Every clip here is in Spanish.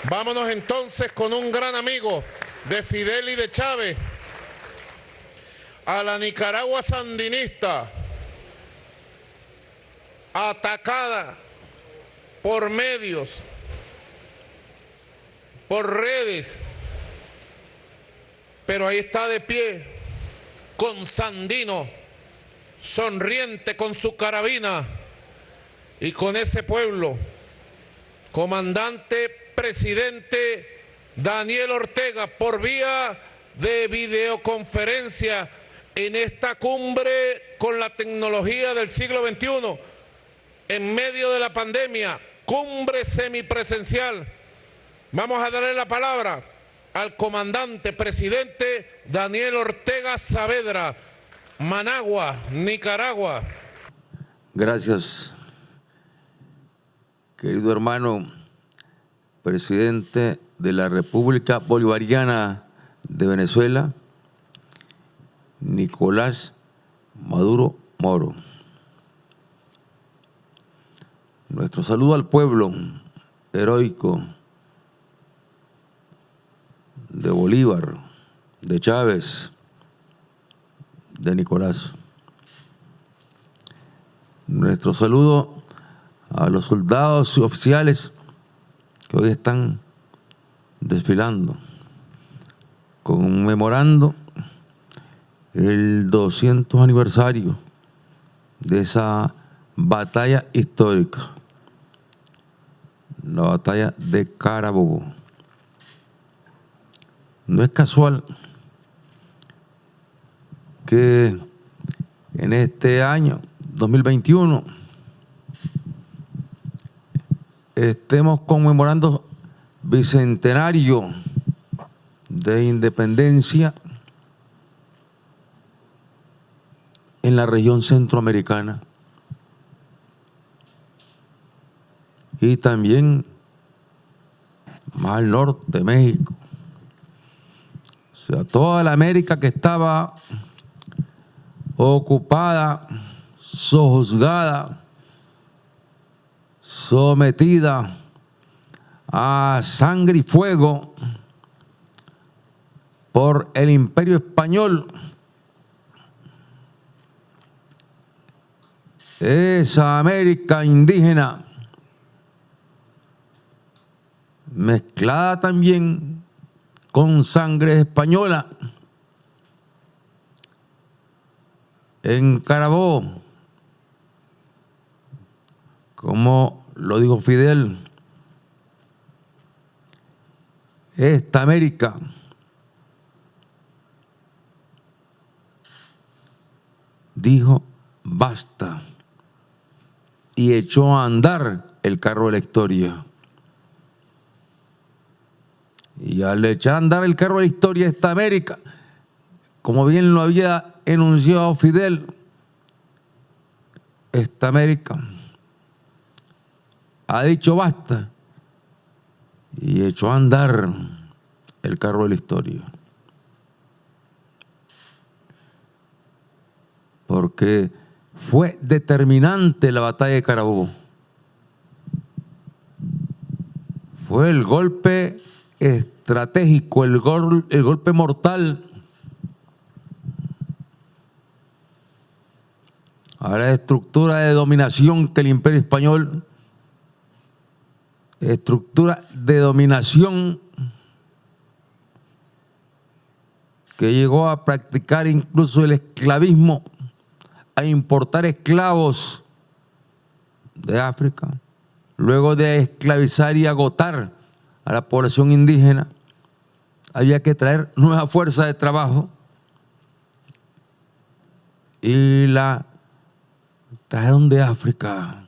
Vámonos entonces con un gran amigo de Fidel y de Chávez, a la Nicaragua sandinista, atacada por medios, por redes, pero ahí está de pie, con Sandino, sonriente con su carabina, y con ese pueblo, comandante presidente Daniel Ortega, por vía de videoconferencia en esta cumbre con la tecnología del siglo XXI, en medio de la pandemia, cumbre semipresencial. Vamos a darle la palabra al comandante presidente Daniel Ortega Saavedra, Managua, Nicaragua. Gracias, querido hermano presidente de la República Bolivariana de Venezuela, Nicolás Maduro Moro. Nuestro saludo al pueblo heroico de Bolívar, de Chávez, de Nicolás. Nuestro saludo a los soldados y oficiales que hoy están desfilando, conmemorando el 200 aniversario de esa batalla histórica, la batalla de Carabobo. No es casual que en este año 2021 estemos conmemorando bicentenario de independencia en la región centroamericana y también más al norte, México. O sea, toda la América que estaba ocupada, sojuzgada, sometida a sangre y fuego por el Imperio Español. Esa América indígena, mezclada también con sangre española, en Carabobo, como lo dijo Fidel, esta América dijo basta y echó a andar el carro de la historia. Y al echar a andar el carro de la historia, esta América, como bien lo había enunciado Fidel, esta América ha dicho basta y echó a andar el carro de la historia. Porque fue determinante la batalla de Carabobo. Fue el golpe estratégico, el golpe mortal a la estructura de dominación que el Imperio Español, estructura de dominación que llegó a practicar incluso el esclavismo, a importar esclavos de África, luego de esclavizar y agotar a la población indígena, había que traer nueva fuerza de trabajo y la trajeron de África.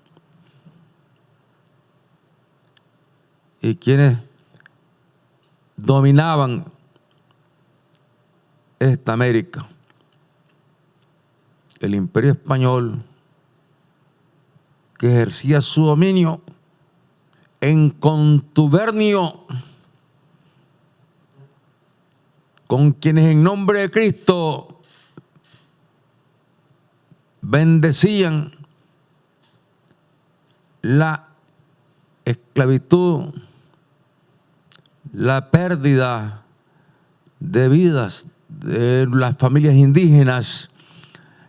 Y quienes dominaban esta América, el Imperio Español, que ejercía su dominio en contubernio con quienes en nombre de Cristo bendecían la esclavitud la pérdida de vidas de las familias indígenas,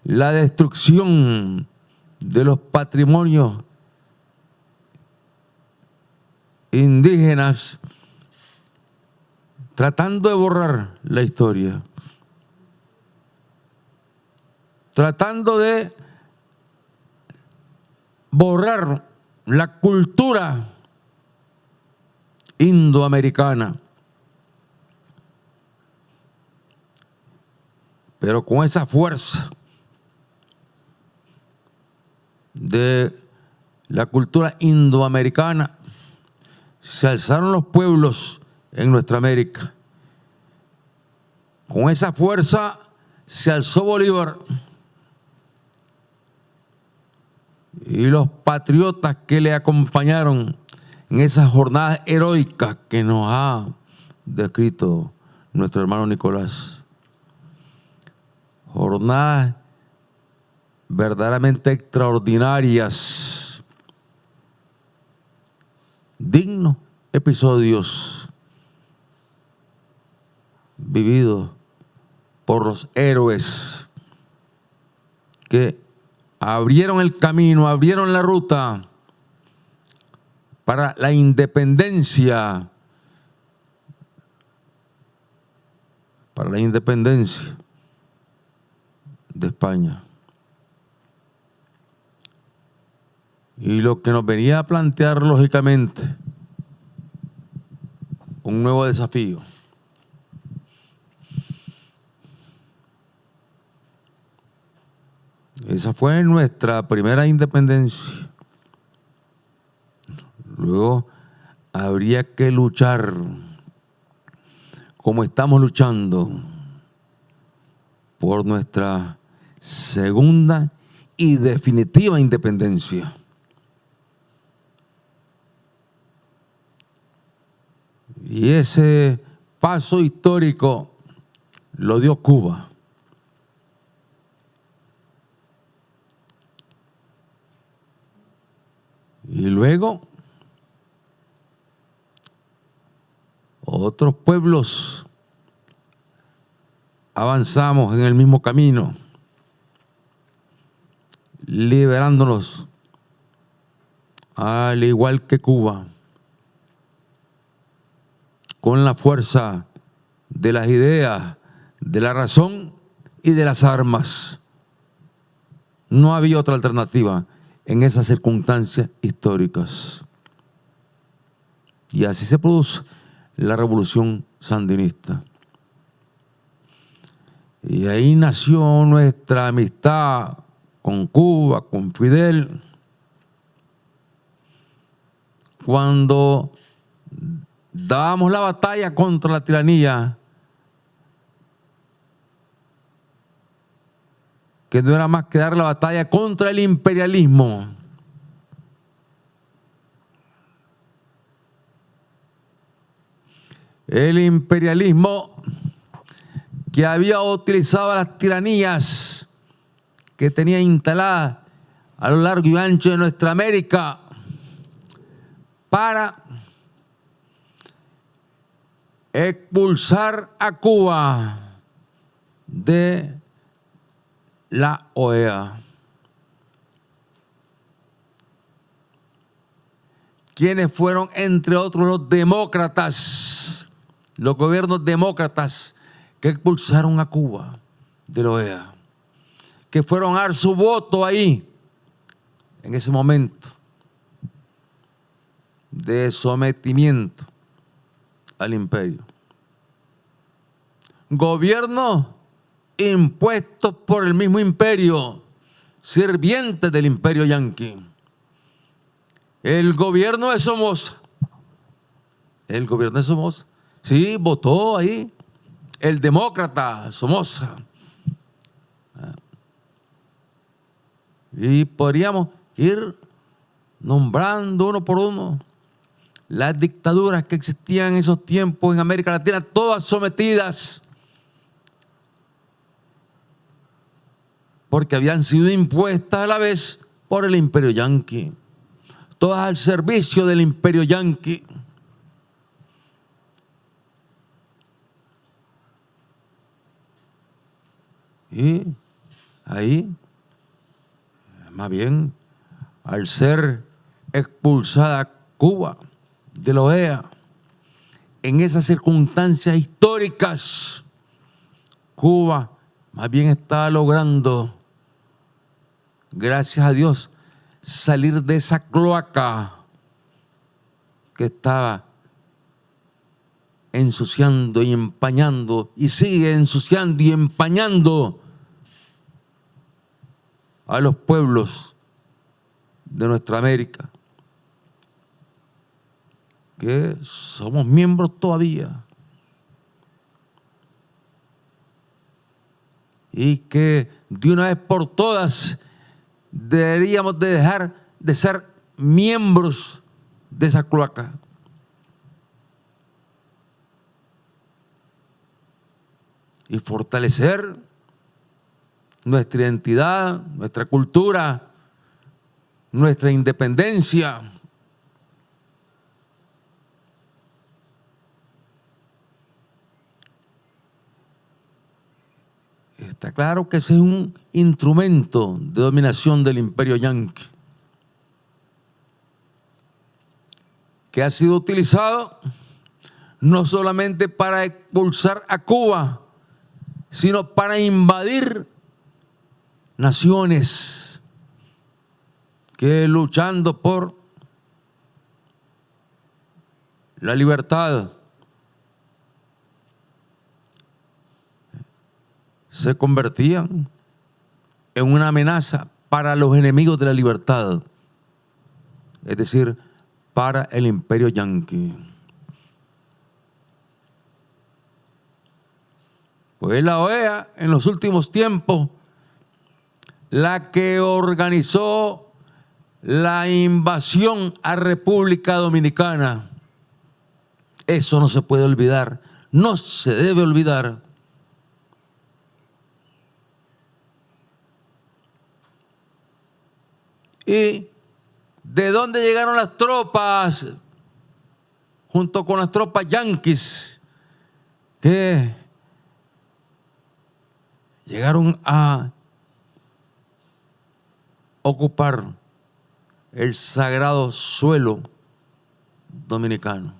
la destrucción de los patrimonios indígenas, tratando de borrar la historia, tratando de borrar la cultura indoamericana. Pero con esa fuerza de la cultura indoamericana se alzaron los pueblos en nuestra América. Con esa fuerza se alzó Bolívar y los patriotas que le acompañaron en esas jornadas heroicas que nos ha descrito nuestro hermano Nicolás. Jornadas verdaderamente extraordinarias, dignos episodios vividos por los héroes que abrieron el camino, abrieron la ruta para la independencia, de España. Y lo que nos venía a plantear, lógicamente, un nuevo desafío. Esa fue nuestra primera independencia. Luego habría que luchar como estamos luchando por nuestra segunda y definitiva independencia. Y ese paso histórico lo dio Cuba. Y luego otros pueblos avanzamos en el mismo camino, liberándonos, al igual que Cuba, con la fuerza de las ideas, de la razón y de las armas. No había otra alternativa en esas circunstancias históricas. Y así se produce la revolución sandinista. Y ahí nació nuestra amistad con Cuba, con Fidel, cuando dábamos la batalla contra la tiranía, que no era más que dar la batalla contra el imperialismo. El imperialismo que había utilizado las tiranías que tenía instaladas a lo largo y ancho de nuestra América para expulsar a Cuba de la OEA. Quienes fueron, entre otros, los demócratas, los gobiernos demócratas que expulsaron a Cuba de la OEA, que fueron a dar su voto ahí, en ese momento de sometimiento al imperio. Gobiernos impuestos por el mismo imperio, sirvientes del imperio yanqui. El gobierno de Somoza, sí, votó ahí el demócrata Somoza. Y podríamos ir nombrando uno por uno las dictaduras que existían en esos tiempos en América Latina, todas sometidas porque habían sido impuestas a la vez por el imperio yanqui, todas al servicio del imperio yanqui. Y ahí, más bien, al ser expulsada Cuba de la OEA, en esas circunstancias históricas, Cuba más bien estaba logrando, gracias a Dios, salir de esa cloaca que estaba ensuciando y empañando, y sigue ensuciando y empañando a los pueblos de nuestra América, que somos miembros todavía, y que de una vez por todas deberíamos de dejar de ser miembros de esa cloaca. Y fortalecer nuestra identidad, nuestra cultura, nuestra independencia. Está claro que ese es un instrumento de dominación del imperio yanqui, que ha sido utilizado no solamente para expulsar a Cuba, sino para invadir naciones que luchando por la libertad se convertían en una amenaza para los enemigos de la libertad, es decir, para el imperio yanqui. Pues la OEA en los últimos tiempos, la que organizó la invasión a República Dominicana, eso no se puede olvidar, no se debe olvidar. ¿Y de dónde llegaron las tropas junto con las tropas yanquis que llegaron a ocupar el sagrado suelo dominicano?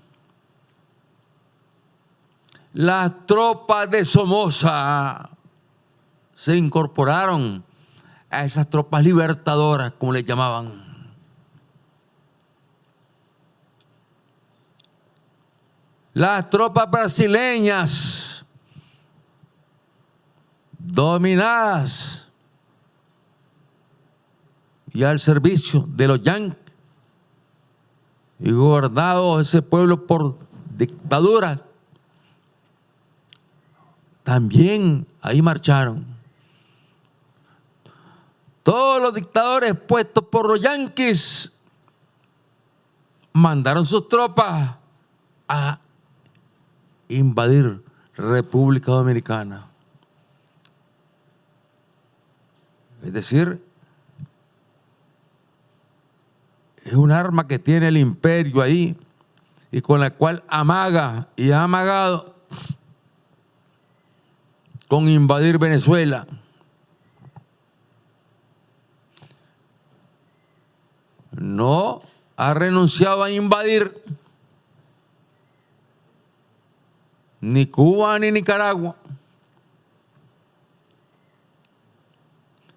Las tropas de Somoza se incorporaron a esas tropas libertadoras, como les llamaban. Las tropas brasileñas, dominadas y al servicio de los yanquis, y gobernado ese pueblo por dictadura, también ahí marcharon. Todos los dictadores puestos por los yanquis mandaron sus tropas a invadir República Dominicana. Es decir, es un arma que tiene el imperio ahí y con la cual amaga y ha amagado con invadir Venezuela. No ha renunciado a invadir ni Cuba ni Nicaragua.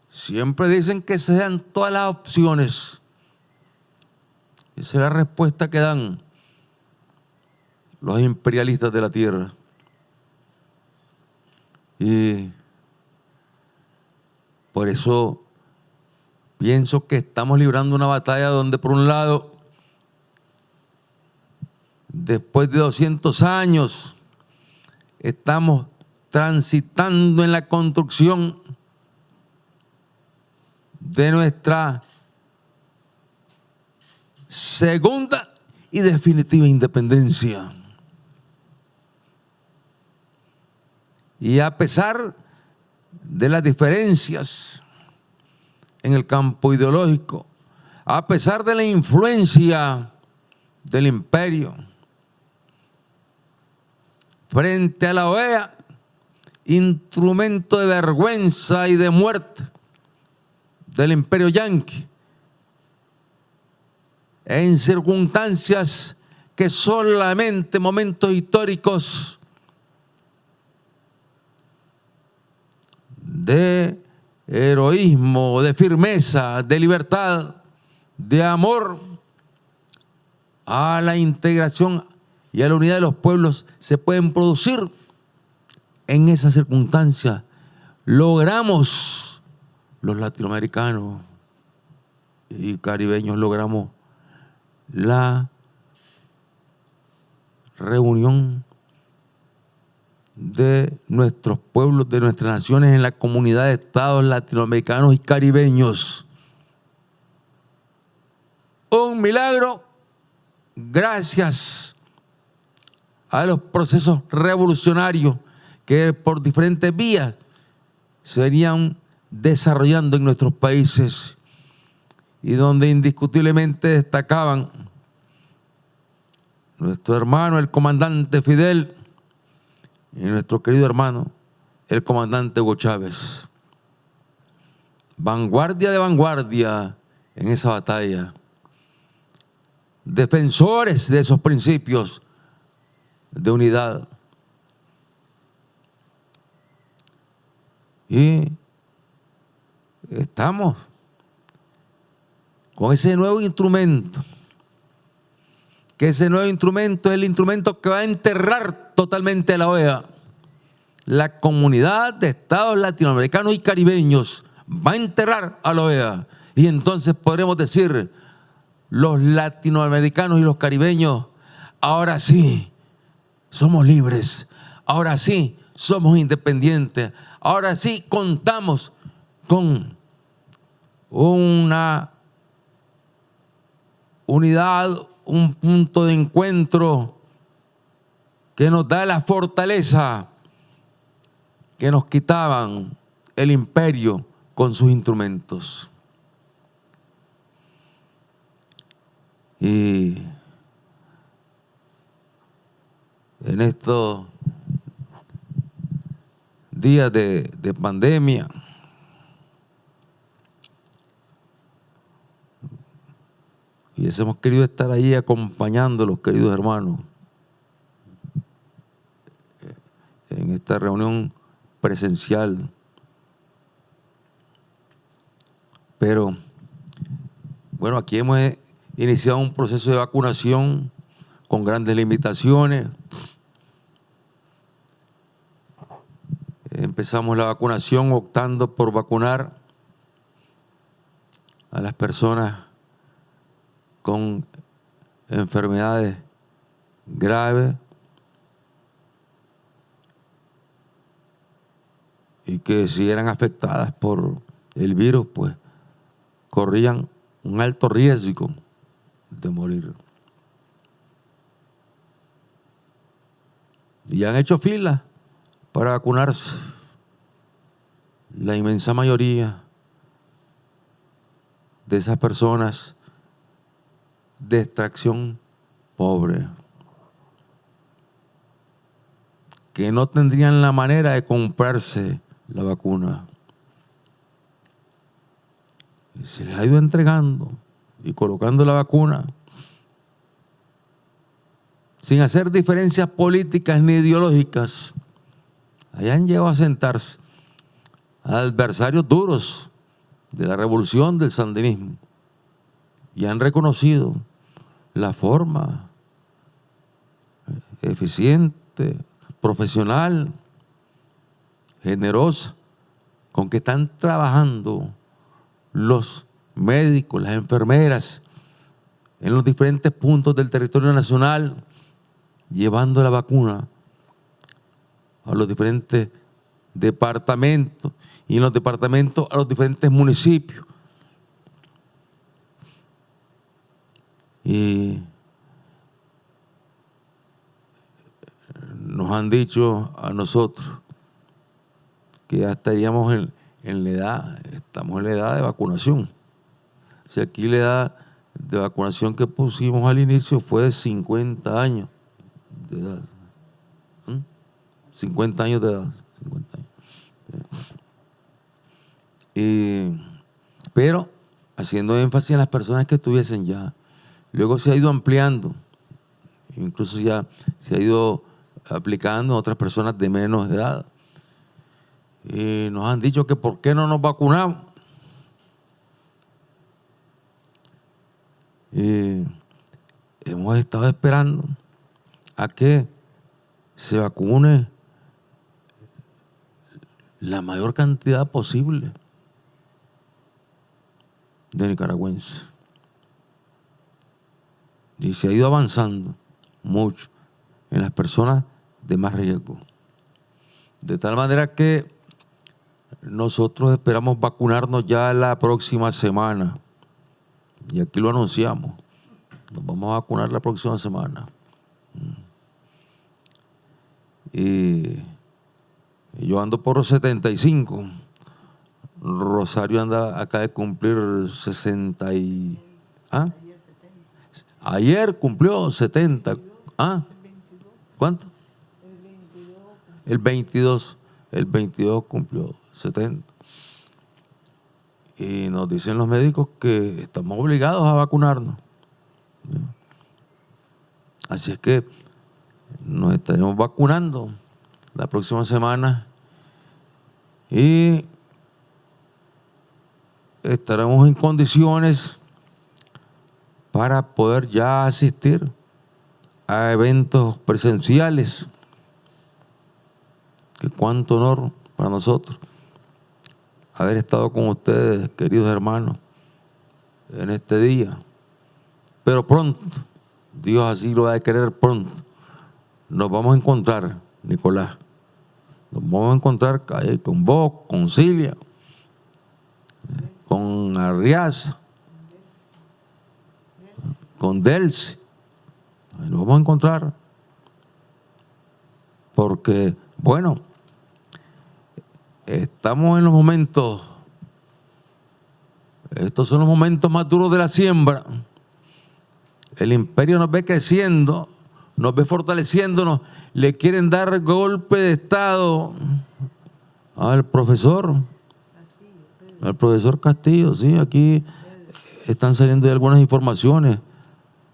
Siempre dicen que se dan todas las opciones. Esa es la respuesta que dan los imperialistas de la tierra. Y por eso pienso que estamos librando una batalla donde, por un lado, después de 200 años, estamos transitando en la construcción de nuestra segunda y definitiva independencia. Y a pesar de las diferencias en el campo ideológico, a pesar de la influencia del imperio frente a la OEA instrumento de vergüenza y de muerte del imperio yanqui en circunstancias que solamente momentos históricos de heroísmo, de firmeza, de libertad, de amor a la integración y a la unidad de los pueblos se pueden producir. En esas circunstancias logramos, los latinoamericanos y caribeños, logramos la reunión de nuestros pueblos, de nuestras naciones en la comunidad de estados latinoamericanos y caribeños. Un milagro gracias a los procesos revolucionarios que por diferentes vías se venían desarrollando en nuestros países y donde indiscutiblemente destacaban nuestro hermano, el comandante Fidel, y nuestro querido hermano, el comandante Hugo Chávez. Vanguardia de vanguardia en esa batalla. Defensores de esos principios de unidad. Y estamos con ese nuevo instrumento, que ese nuevo instrumento es el instrumento que va a enterrar totalmente a la OEA. La comunidad de estados latinoamericanos y caribeños va a enterrar a la OEA. Y entonces podremos decir, los latinoamericanos y los caribeños, ahora sí somos libres, ahora sí somos independientes, ahora sí contamos con una unidad, un punto de encuentro que nos da la fortaleza que nos quitaban el imperio con sus instrumentos. Y en estos días de pandemia, y hemos querido estar ahí acompañando a los queridos hermanos en esta reunión presencial. Pero, bueno, aquí hemos iniciado un proceso de vacunación con grandes limitaciones. Empezamos la vacunación optando por vacunar a las personas con enfermedades graves y que si eran afectadas por el virus, pues corrían un alto riesgo de morir. Y han hecho fila para vacunarse la inmensa mayoría de esas personas de extracción pobre, que no tendrían la manera de comprarse la vacuna. Y se les ha ido entregando y colocando la vacuna sin hacer diferencias políticas ni ideológicas. Allá han llegado a sentarse adversarios duros de la revolución del sandinismo y han reconocido la forma eficiente, profesional, generosa con que están trabajando los médicos, las enfermeras en los diferentes puntos del territorio nacional, llevando la vacuna a los diferentes departamentos y en los departamentos a los diferentes municipios. Y nos han dicho a nosotros que ya estaríamos en la edad, estamos en la edad de vacunación. O sea, aquí la edad de vacunación que pusimos al inicio fue de 50 años de edad. 50 años de edad, 50 años. Pero haciendo énfasis en las personas que estuviesen ya. Luego se ha ido ampliando, incluso ya se ha ido aplicando a otras personas de menos edad. Y nos han dicho que por qué no nos vacunamos. Y hemos estado esperando a que se vacune la mayor cantidad posible de nicaragüenses. Y se ha ido avanzando mucho en las personas de más riesgo. De tal manera que nosotros esperamos vacunarnos ya la próxima semana. Y aquí lo anunciamos. Nos vamos a vacunar la próxima semana. Y yo ando por los 75. Rosario anda acá de cumplir 60 y... ¿ah? Ayer cumplió 70. ¿Ah? ¿Cuánto? El 22. El 22 cumplió 70. Y nos dicen los médicos que estamos obligados a vacunarnos. Así es que nos estaremos vacunando la próxima semana y estaremos en condiciones para poder ya asistir a eventos presenciales. Que cuánto honor para nosotros haber estado con ustedes, queridos hermanos, en este día. Pero pronto, Dios así lo va a querer pronto, nos vamos a encontrar, Nicolás. Nos vamos a encontrar con vos, con Silvia, con Arriaza, con Delcy. Nos vamos a encontrar. Porque, bueno, estamos en los momentos, estos son los momentos más duros de la siembra. El imperio nos ve creciendo, nos ve fortaleciéndonos, le quieren dar golpe de estado al profesor Castillo. Sí, aquí están saliendo algunas informaciones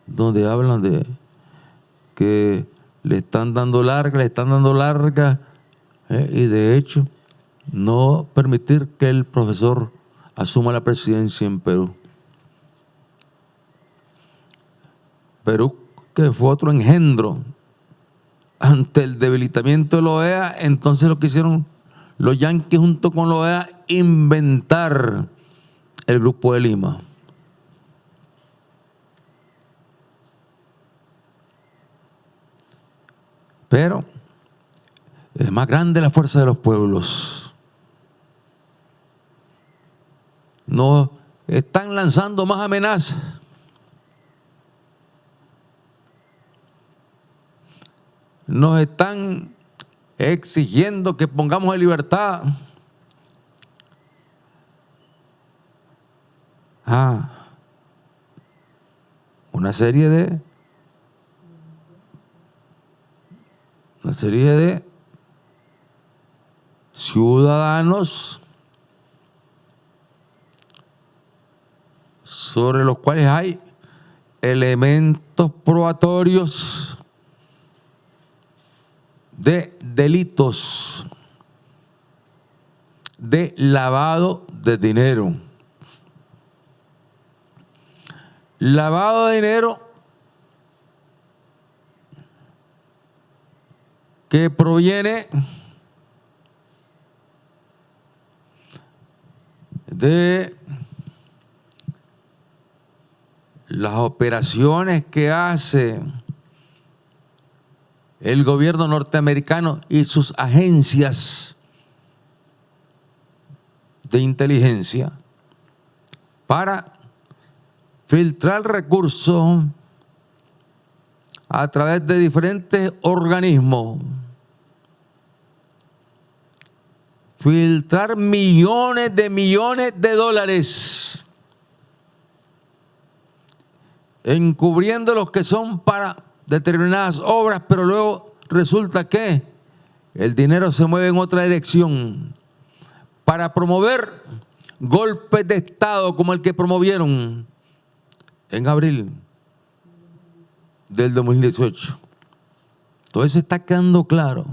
donde hablan de que le están dando larga, y de hecho no permitir que el profesor asuma la presidencia en Perú. Perú, que fue otro engendro ante el debilitamiento de la OEA, entonces lo que hicieron los yanquis junto con la OEA, inventar el Grupo de Lima. Pero es más grande la fuerza de los pueblos. Nos están lanzando más amenazas. Nos están exigiendo que pongamos en libertad a una serie de ciudadanos sobre los cuales hay elementos probatorios de delitos de lavado de dinero. Lavado de dinero que proviene de las operaciones que hace el gobierno norteamericano y sus agencias de inteligencia para filtrar recursos a través de diferentes organismos, filtrar millones de dólares, encubriendo los que son para determinadas obras, pero luego resulta que el dinero se mueve en otra dirección para promover golpes de Estado como el que promovieron en abril del 2018. Todo eso está quedando claro.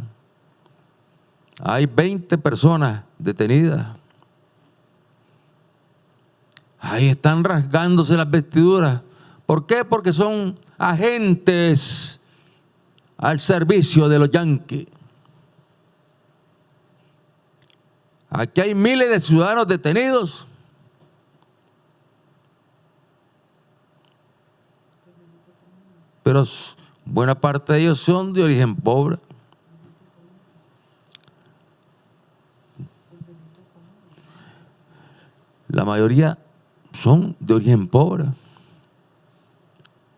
Hay 20 personas detenidas. Ahí están rasgándose las vestiduras. ¿Por qué? Porque son agentes al servicio de los yanquis. Aquí hay miles de ciudadanos detenidos. Pero buena parte de ellos son de origen pobre. La mayoría son de origen pobre.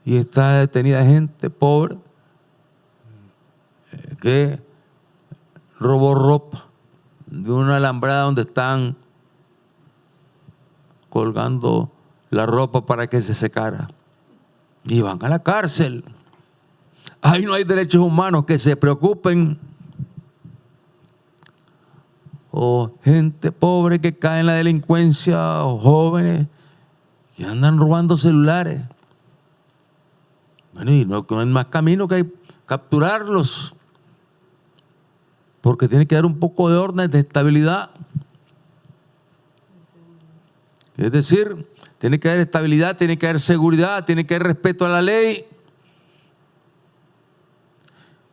Y está detenida gente pobre que robó ropa de una alambrada donde están colgando la ropa para que se secara. Y van a la cárcel. Ahí no hay derechos humanos que se preocupen. O gente pobre que cae en la delincuencia, o jóvenes que andan robando celulares. Bueno, y no hay más camino que capturarlos. Porque tiene que dar un poco de orden, de estabilidad. Es decir, tiene que haber estabilidad, tiene que haber seguridad, tiene que haber respeto a la ley.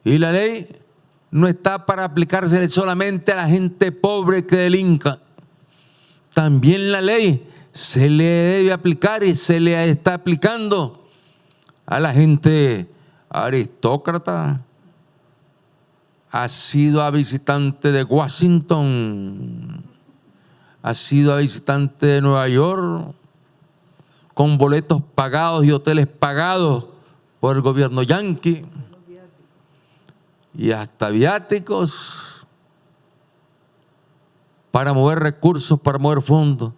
Y la ley no está para aplicarse solamente a la gente pobre que delinca. También la ley se le debe aplicar y se le está aplicando a la gente aristócrata, asidua visitante de Washington, asidua visitante de Nueva York, con boletos pagados y hoteles pagados por el gobierno yanqui, y hasta viáticos para mover recursos, para mover fondos.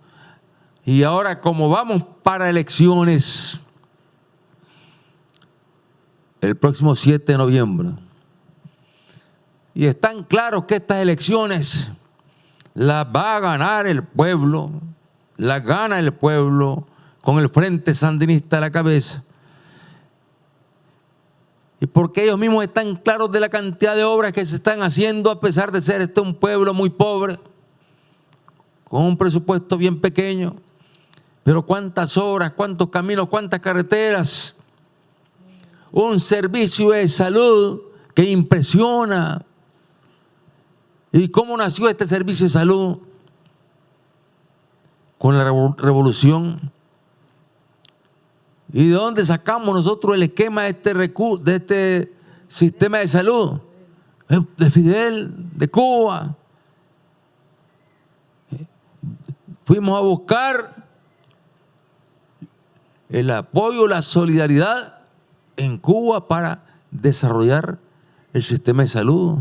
Y ahora, como vamos para elecciones el próximo 7 de noviembre, y están claros que estas elecciones las va a ganar el pueblo, las gana el pueblo con el Frente Sandinista a la cabeza. Y porque ellos mismos están claros de la cantidad de obras que se están haciendo, a pesar de ser un pueblo muy pobre, con un presupuesto bien pequeño. Pero cuántas obras, cuántos caminos, cuántas carreteras, un servicio de salud que impresiona. ¿Y cómo nació este servicio de salud? Con la revolución. ¿Y de dónde sacamos nosotros el esquema de este sistema de salud? De Fidel, de Cuba. Fuimos a buscar el apoyo, la solidaridad en Cuba para desarrollar el sistema de salud,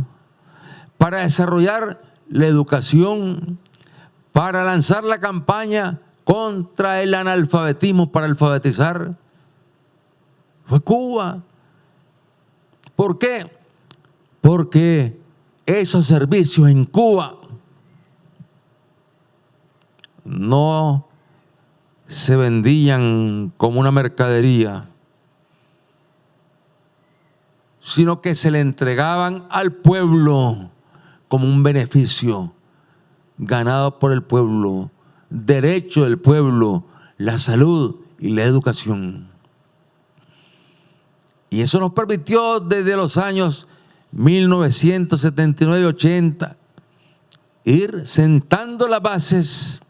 para desarrollar la educación, para lanzar la campaña contra el analfabetismo, para alfabetizar. Fue Cuba. ¿Por qué? Porque esos servicios en Cuba no se vendían como una mercadería, sino que se le entregaban al pueblo como un beneficio ganado por el pueblo, derecho del pueblo, la salud y la educación. Y eso nos permitió desde los años 1979-80 ir sentando las bases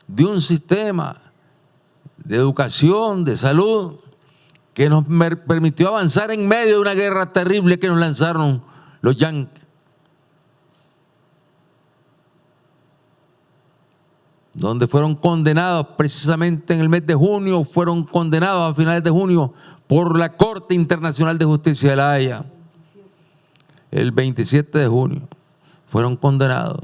de un sistema de educación, de salud, que nos permitió avanzar en medio de una guerra terrible que nos lanzaron los yanquis. Donde fueron condenados precisamente en el mes de junio, fueron condenados a finales de junio por la Corte Internacional de Justicia de La Haya. El 27 de junio fueron condenados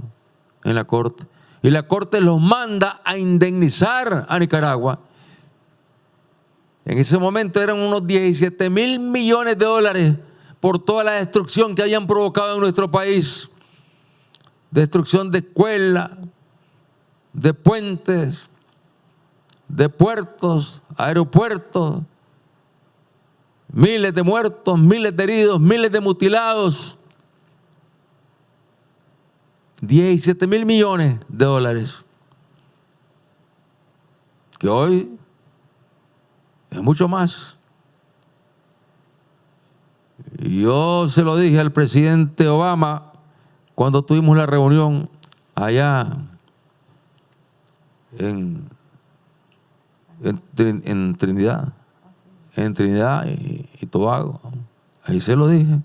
en la Corte. Y la Corte los manda a indemnizar a Nicaragua. En ese momento eran unos 17,000 millones de dólares por toda la destrucción que habían provocado en nuestro país. Destrucción de escuelas, de puentes, de puertos, aeropuertos, miles de muertos, miles de heridos, miles de mutilados, 17.000 millones de dólares, que hoy es mucho más. Yo se lo dije al presidente Obama cuando tuvimos la reunión allá en Trinidad, y Tobago. Ahí se lo dije.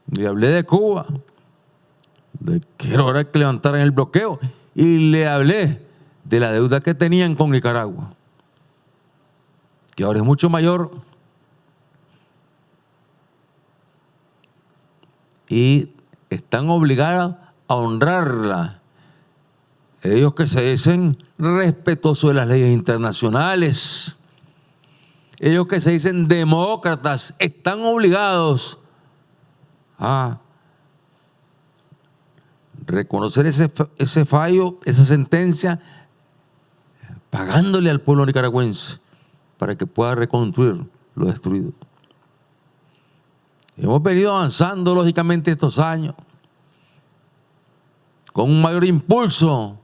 Le hablé de Cuba, de que era hora que levantaran el bloqueo, y le hablé de la deuda que tenían con Nicaragua, que ahora es mucho mayor, y están obligados a honrarla. Ellos que se dicen respetuosos de las leyes internacionales, ellos que se dicen demócratas, están obligados a reconocer ese fallo, esa sentencia, pagándole al pueblo nicaragüense para que pueda reconstruir lo destruido. Hemos venido avanzando lógicamente estos años con un mayor impulso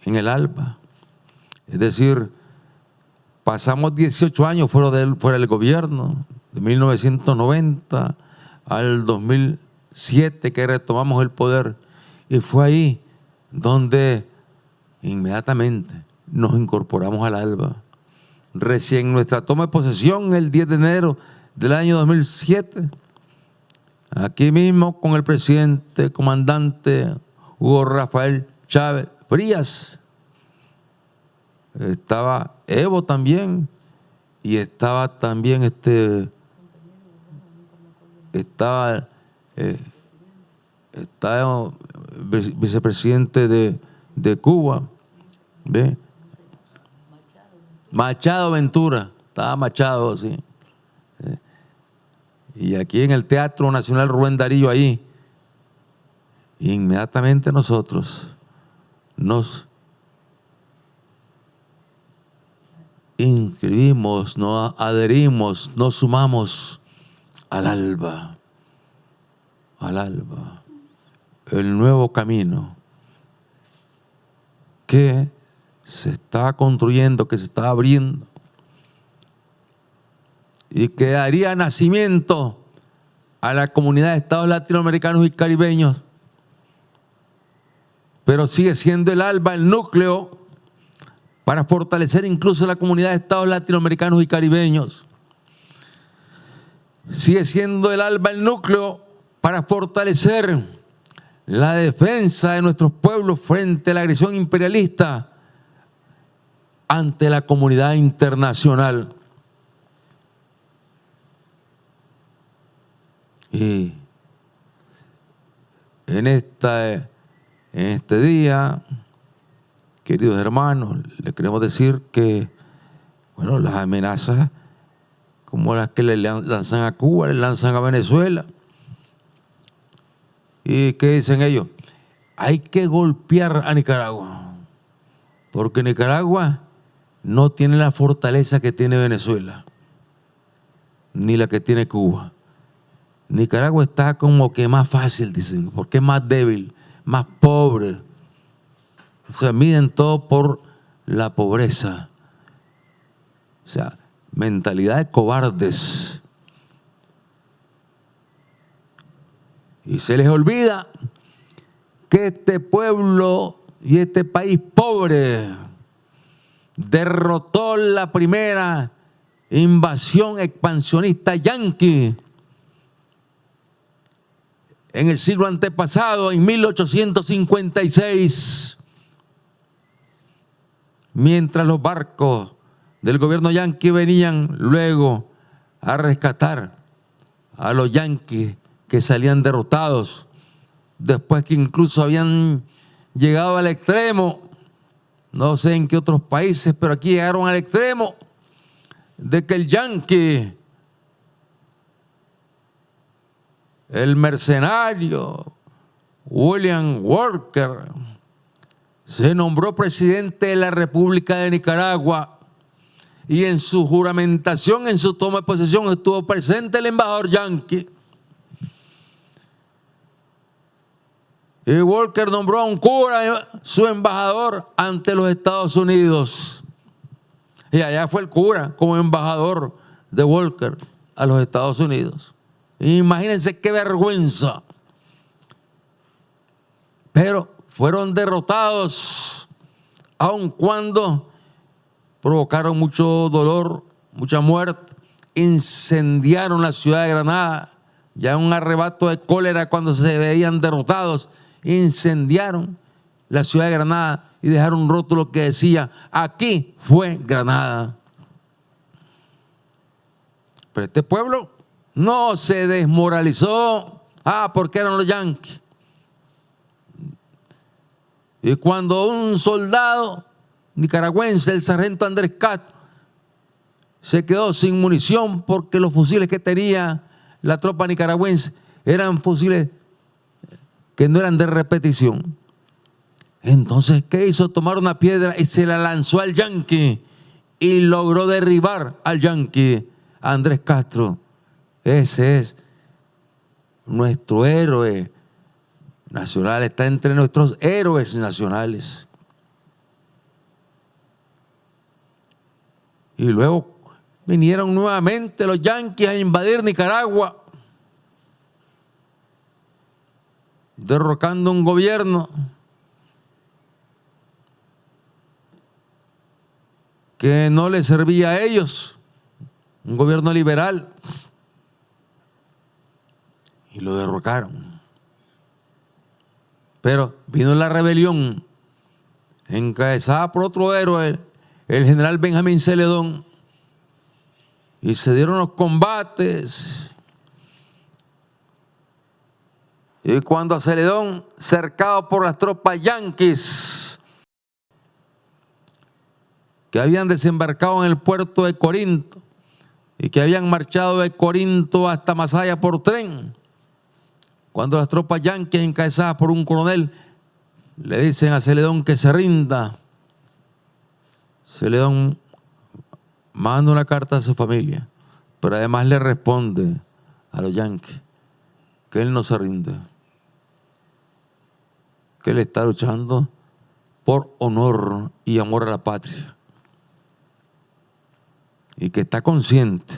en el ALBA. Es decir, pasamos 18 años fuera del gobierno, de 1990 al 2007 que retomamos el poder, y fue ahí donde inmediatamente nos incorporamos al ALBA. Recién nuestra toma de posesión el 10 de enero del año 2007, aquí mismo con el presidente comandante Hugo Rafael Chávez Frías, estaba Evo también, y estaba también estaba vicepresidente de Cuba, ¿ve? Machado Ventura, estaba Machado, sí. Y aquí en el Teatro Nacional Rubén Darío, ahí, inmediatamente nosotros nos inscribimos, nos adherimos, nos sumamos al ALBA, el nuevo camino que se está construyendo, que se está abriendo, y que daría nacimiento a la comunidad de estados latinoamericanos y caribeños, pero sigue siendo el ALBA el núcleo para fortalecer incluso la comunidad de estados latinoamericanos y caribeños. Sigue siendo el ALBA el núcleo para fortalecer la defensa de nuestros pueblos frente a la agresión imperialista ante la comunidad internacional. Y en este día, queridos hermanos, les queremos decir que, bueno, las amenazas como las que le lanzan a Cuba, le lanzan a Venezuela. ¿Y qué dicen ellos? Hay que golpear a Nicaragua, porque Nicaragua no tiene la fortaleza que tiene Venezuela, ni la que tiene Cuba. Nicaragua está como que más fácil, dicen, porque es más débil, más pobre. O sea, miden todo por la pobreza. O sea, mentalidad de cobardes. Y se les olvida que este pueblo y este país pobre derrotó la primera invasión expansionista yanqui en el siglo antepasado, en 1856, mientras los barcos del gobierno yanqui venían luego a rescatar a los yanquis que salían derrotados, después que incluso habían llegado al extremo, no sé en qué otros países, pero aquí llegaron al extremo de que el yanqui, el mercenario, William Walker se nombró presidente de la República de Nicaragua y en su juramentación, en su toma de posesión, estuvo presente el embajador yanqui. Y Walker nombró a un cura su embajador ante los Estados Unidos. Y allá fue el cura como embajador de Walker a los Estados Unidos. Imagínense qué vergüenza. Pero fueron derrotados, aun cuando provocaron mucho dolor, mucha muerte. Incendiaron la ciudad de Granada, ya en un arrebato de cólera cuando se veían derrotados. Incendiaron la ciudad de Granada y dejaron un rótulo que decía: aquí fue Granada. Pero este pueblo no se desmoralizó, porque eran los yanquis. Y cuando un soldado nicaragüense, el sargento Andrés Castro, se quedó sin munición porque los fusiles que tenía la tropa nicaragüense eran fusiles que no eran de repetición. Entonces, ¿qué hizo? Tomar una piedra y se la lanzó al yanqui y logró derribar al yanqui Andrés Castro. Ese es nuestro héroe nacional, está entre nuestros héroes nacionales. Y luego vinieron nuevamente los yanquis a invadir Nicaragua, derrocando un gobierno que no les servía a ellos, un gobierno liberal, y lo derrocaron. Pero vino la rebelión encabezada por otro héroe, el general Benjamín Celedón, y se dieron los combates. Y cuando a Celedón, cercado por las tropas yanquis que habían desembarcado en el puerto de Corinto y que habían marchado de Corinto hasta Masaya por tren, cuando las tropas yanquis encabezadas por un coronel le dicen a Celedón que se rinda, Celedón manda una carta a su familia, pero además le responde a los yanquis que él no se rinde, que él está luchando por honor y amor a la patria, y que está consciente,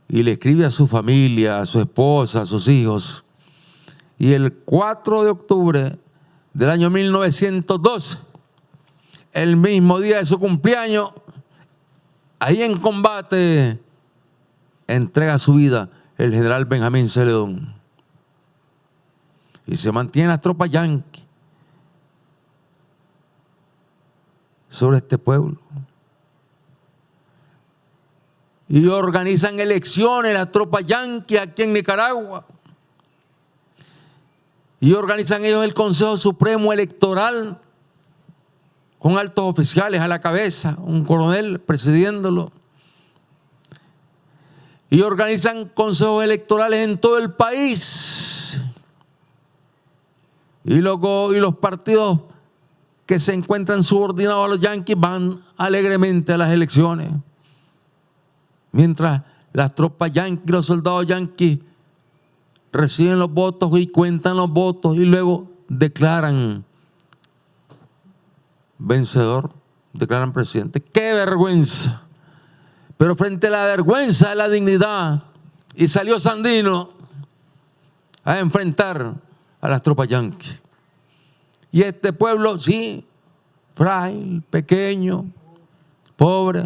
y le escribe a su familia, a su esposa, a sus hijos. Y el 4 de octubre del año 1912, el mismo día de su cumpleaños, ahí en combate, entrega su vida el general Benjamín Celedón. Y se mantienen las tropas yanquis sobre este pueblo. Y organizan elecciones las tropas yanquis aquí en Nicaragua. Y organizan ellos el Consejo Supremo Electoral con altos oficiales a la cabeza, un coronel presidiéndolo. Y organizan consejos electorales en todo el país. Y luego los partidos que se encuentran subordinados a los yanquis van alegremente a las elecciones. Mientras las tropas yanquis, los soldados yanquis reciben los votos y cuentan los votos y luego declaran vencedor, declaran presidente. ¡Qué vergüenza! Pero frente a la vergüenza de la dignidad, y salió Sandino a enfrentar a las tropas yanquis. Y este pueblo, sí, frágil, pequeño, pobre,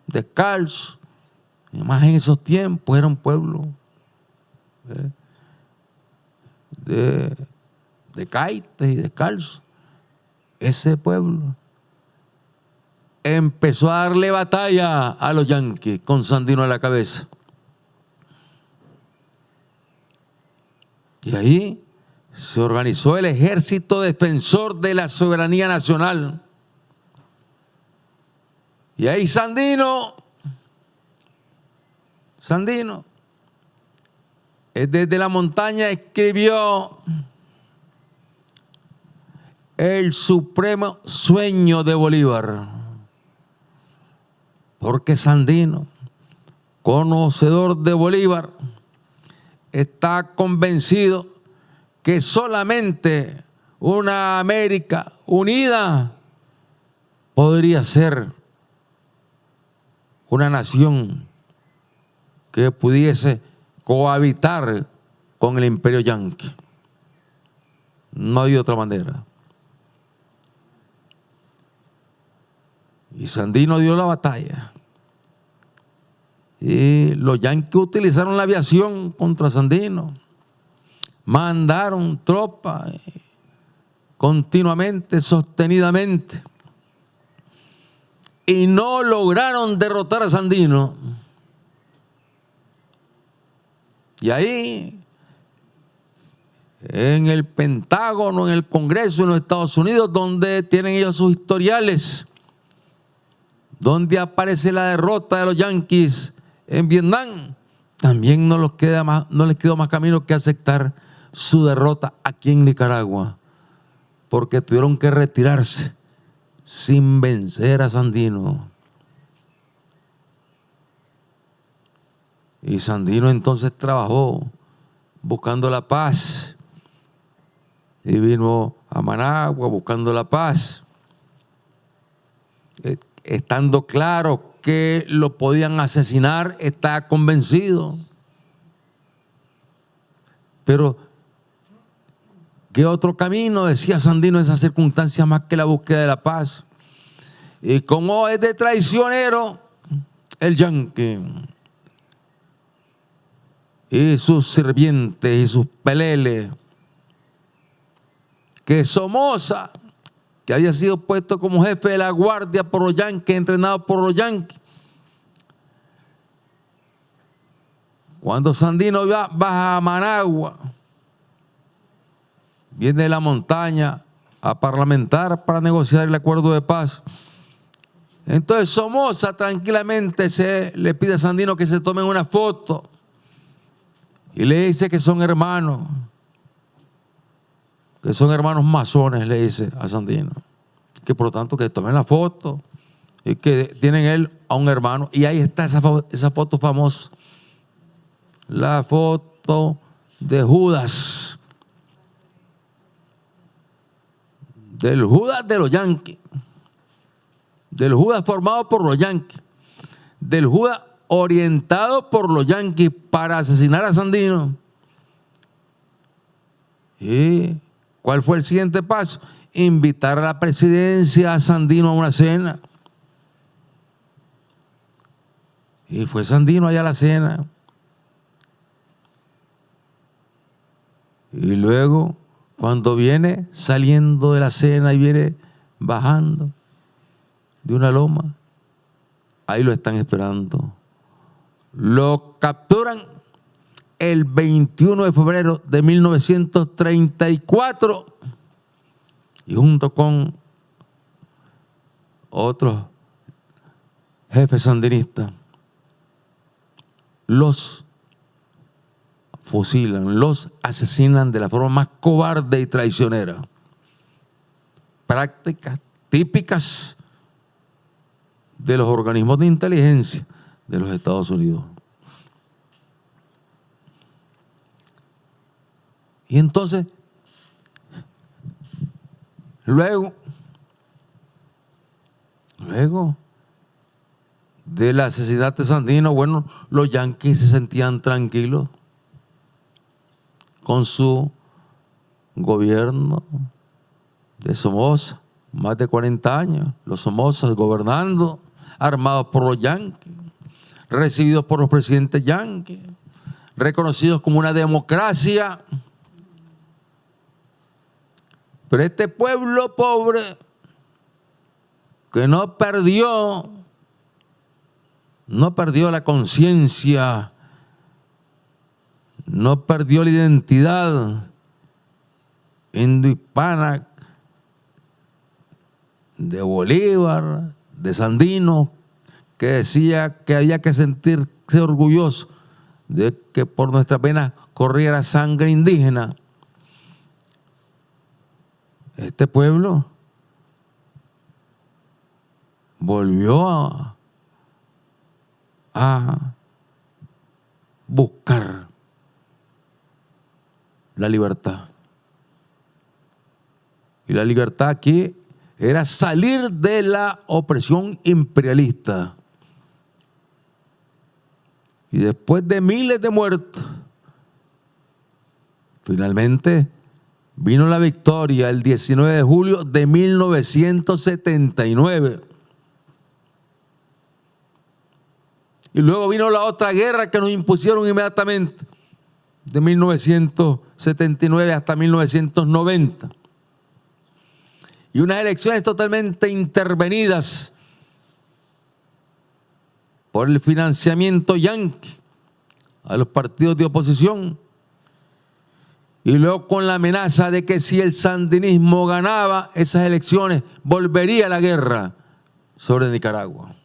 descalzo. Además, en esos tiempos era un pueblo de caites y descalzo. Ese pueblo empezó a darle batalla a los yanquis con Sandino a la cabeza. Y ahí se organizó el Ejército Defensor de la Soberanía Nacional. Y ahí Sandino, desde la montaña escribió el supremo sueño de Bolívar. Porque Sandino, conocedor de Bolívar, está convencido que solamente una América unida podría ser una nación que pudiese cohabitar con el imperio yanqui. No hay otra manera. Y Sandino dio la batalla. Y los yanquis utilizaron la aviación contra Sandino. Mandaron tropas continuamente, sostenidamente. Y no lograron derrotar a Sandino. Y ahí, en el Pentágono, en el Congreso de los Estados Unidos, donde tienen ellos sus historiales, donde aparece la derrota de los yanquis en Vietnam, también no les quedó más camino que aceptar su derrota aquí en Nicaragua, porque tuvieron que retirarse sin vencer a Sandino. Y Sandino entonces trabajó buscando la paz y vino a Managua buscando la paz, estando claro que lo podían asesinar, estaba convencido. Pero ¿qué otro camino decía Sandino en esas circunstancias más que la búsqueda de la paz? Y como es de traicionero el yanqui y sus sirvientes y sus peleles, que Somoza, que había sido puesto como jefe de la guardia por los yanquis, entrenado por los yanquis, cuando Sandino baja a Managua, viene de la montaña a parlamentar para negociar el acuerdo de paz. Entonces Somoza tranquilamente le pide a Sandino que se tomen una foto y le dice que son hermanos masones, le dice a Sandino, que por lo tanto que tomen la foto y que tienen él a un hermano. Y ahí está esa foto famosa, la foto de Judas, del Judas de los yanquis, del Judas formado por los yanquis, del Judas orientado por los yanquis para asesinar a Sandino. ¿Y cuál fue el siguiente paso? Invitar a la presidencia a Sandino a una cena. Y fue Sandino allá a la cena. Y luego, cuando viene saliendo de la cena y viene bajando de una loma, ahí lo están esperando. Lo capturan el 21 de febrero de 1934 y junto con otros jefes sandinistas los fusilan, los asesinan de la forma más cobarde y traicionera. Prácticas típicas de los organismos de inteligencia de los Estados Unidos. Y entonces, luego del asesinato de Sandino, bueno, los yanquis se sentían tranquilos con su gobierno de Somoza, más de 40 años, los Somozas gobernando, armados por los yanquis, recibidos por los presidentes yanquis, reconocidos como una democracia. Pero este pueblo pobre que no perdió la conciencia, no perdió la identidad indohispana de Bolívar, de Sandino, que decía que había que sentirse orgulloso de que por nuestras venas corriera sangre indígena. este pueblo volvió a buscar la libertad. Y la libertad aquí era salir de la opresión imperialista. Y después de miles de muertos, finalmente vino la victoria el 19 de julio de 1979. Y luego vino la otra guerra que nos impusieron inmediatamente, de 1979 hasta 1990. Y unas elecciones totalmente intervenidas por el financiamiento yanqui a los partidos de oposición. Y luego con la amenaza de que si el sandinismo ganaba esas elecciones, volvería la guerra sobre Nicaragua.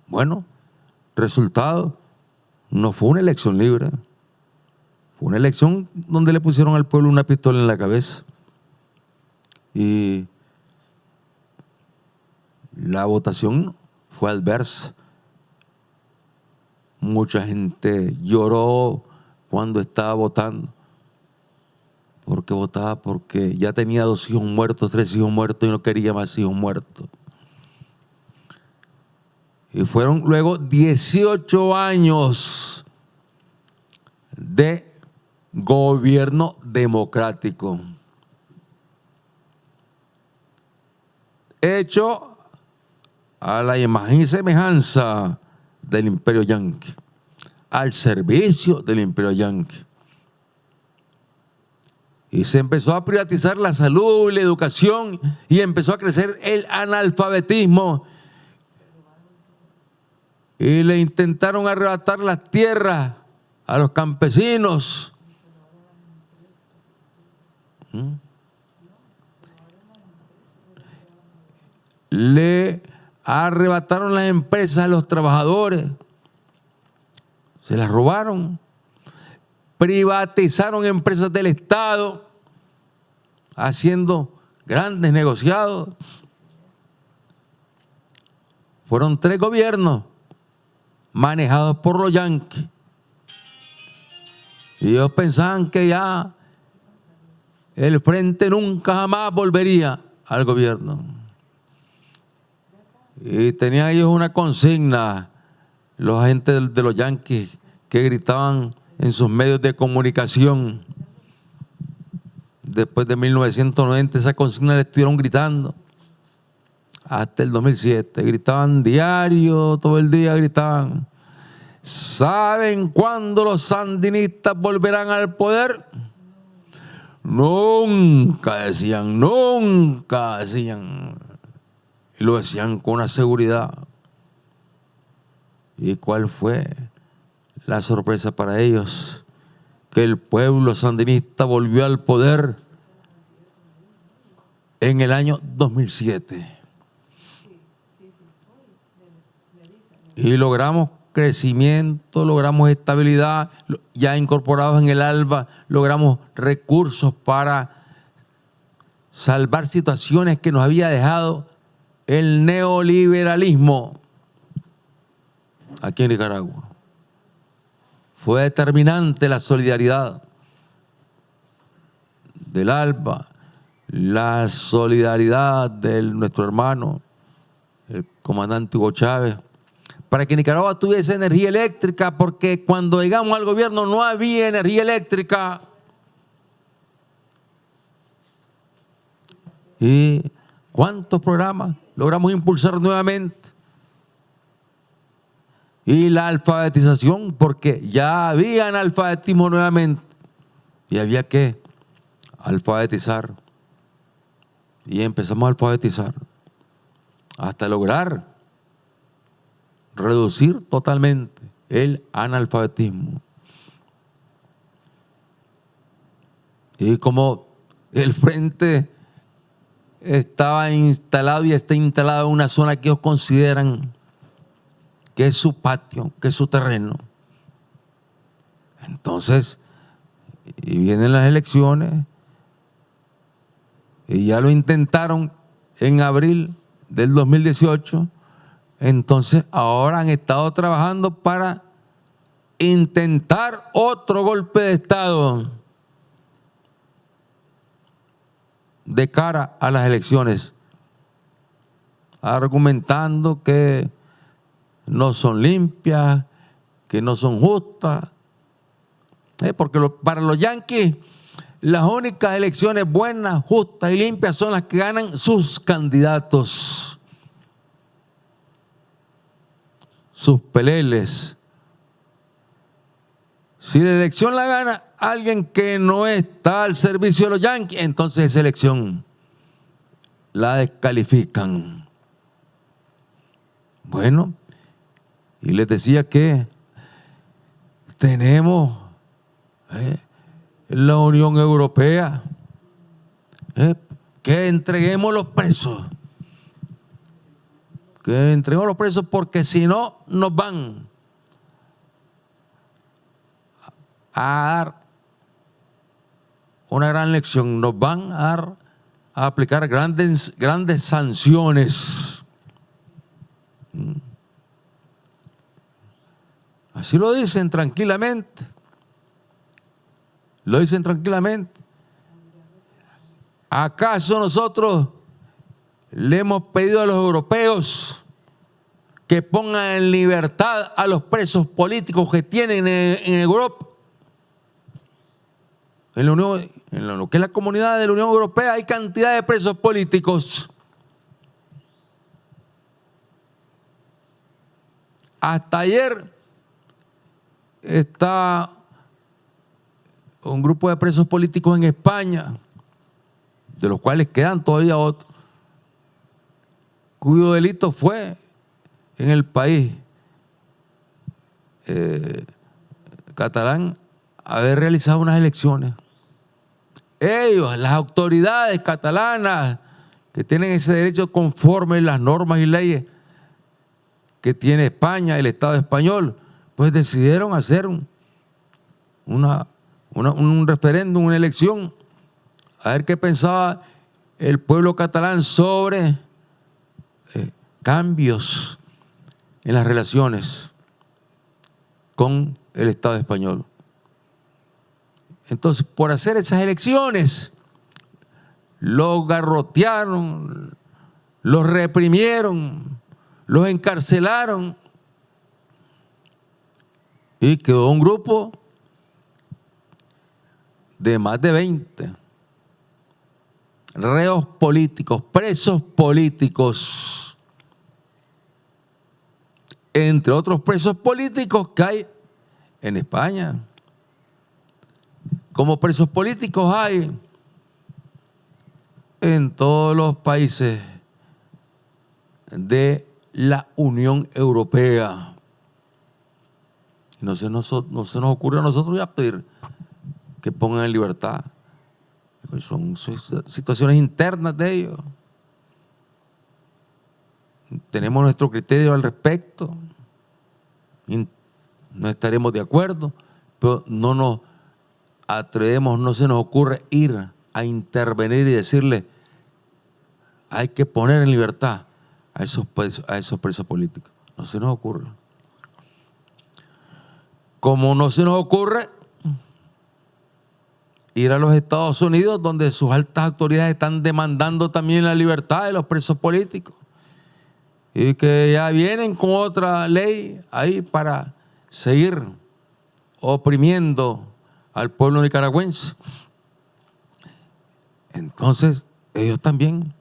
Bueno, resultado, no fue una elección libre. Fue una elección donde le pusieron al pueblo una pistola en la cabeza. Y la votación fue adversa. Mucha gente lloró cuando estaba votando. ¿Por qué votaba? Porque ya tenía 2 hijos muertos, 3 hijos muertos y no quería más hijos muertos. Y fueron luego 18 años de gobierno democrático, hecho a la imagen y semejanza del imperio yanqui, al servicio del imperio yanqui. Y se empezó a privatizar la salud y la educación y empezó a crecer el analfabetismo. Y le intentaron arrebatar las tierras a los campesinos. Le arrebataron las empresas a los trabajadores. Se las robaron. Privatizaron empresas del Estado, haciendo grandes negociados. Fueron 3 gobiernos manejados por los yanquis. Y ellos pensaban que ya el frente nunca jamás volvería al gobierno. Y tenían ellos una consigna, los agentes de los yanquis, que gritaban en sus medios de comunicación. Después de 1990, esa consigna le estuvieron gritando hasta el 2007. Gritaban diario, todo el día gritaban: ¿saben cuándo los sandinistas volverán al poder? Nunca, decían, nunca, decían. Y lo decían con una seguridad. ¿Y cuál fue la sorpresa para ellos? Que el pueblo sandinista volvió al poder en el año 2007. Y logramos crecimiento, logramos estabilidad, ya incorporados en el ALBA, logramos recursos para salvar situaciones que nos había dejado el neoliberalismo aquí en Nicaragua. Fue determinante la solidaridad del ALBA, la solidaridad de nuestro hermano, el comandante Hugo Chávez, para que Nicaragua tuviese energía eléctrica, porque cuando llegamos al gobierno no había energía eléctrica. ¿Y cuántos programas logramos impulsar nuevamente? Y la alfabetización, porque ya había analfabetismo nuevamente y había que alfabetizar. Y empezamos a alfabetizar hasta lograr reducir totalmente el analfabetismo. Y como el frente estaba instalado y está instalado en una zona que ellos consideran que es su patio, que es su terreno, entonces y vienen las elecciones, y ya lo intentaron en abril del 2018, entonces ahora han estado trabajando para intentar otro golpe de Estado de cara a las elecciones, argumentando que no son limpias, que no son justas, porque para los yanquis las únicas elecciones buenas, justas y limpias son las que ganan sus candidatos, sus peleles. Si la elección la gana alguien que no está al servicio de los yanquis, entonces esa elección la descalifican. Bueno, y les decía que tenemos la Unión Europea, que entreguemos los presos. Que entreguemos los presos, porque si no nos van a dar una gran lección, nos van a aplicar grandes sanciones. Así lo dicen tranquilamente. Lo dicen tranquilamente. ¿Acaso nosotros le hemos pedido a los europeos que pongan en libertad a los presos políticos que tienen en Europa? En lo que es la comunidad de la Unión Europea hay cantidad de presos políticos. Hasta ayer está un grupo de presos políticos en España, de los cuales quedan todavía otros, cuyo delito fue en el país catalán haber realizado unas elecciones. Ellos, las autoridades catalanas que tienen ese derecho conforme a las normas y leyes que tiene España, el Estado español, pues decidieron hacer un referéndum, una elección, a ver qué pensaba el pueblo catalán sobre cambios en las relaciones con el Estado español. Entonces, por hacer esas elecciones, los garrotearon, los reprimieron, los encarcelaron, y quedó un grupo de más de 20 reos políticos, presos políticos, entre otros presos políticos que hay en España. Como presos políticos hay en todos los países de la Unión Europea. No se nos ocurre a nosotros ya pedir que pongan en libertad. Son situaciones internas de ellos. Tenemos nuestro criterio al respecto. No estaremos de acuerdo, pero no nos atrevemos, no se nos ocurre ir a intervenir y decirle hay que poner en libertad a esos presos políticos. No se nos ocurre. Como no se nos ocurre ir a los Estados Unidos, donde sus altas autoridades están demandando también la libertad de los presos políticos, y que ya vienen con otra ley ahí para seguir oprimiendo al pueblo nicaragüense. Entonces, ellos también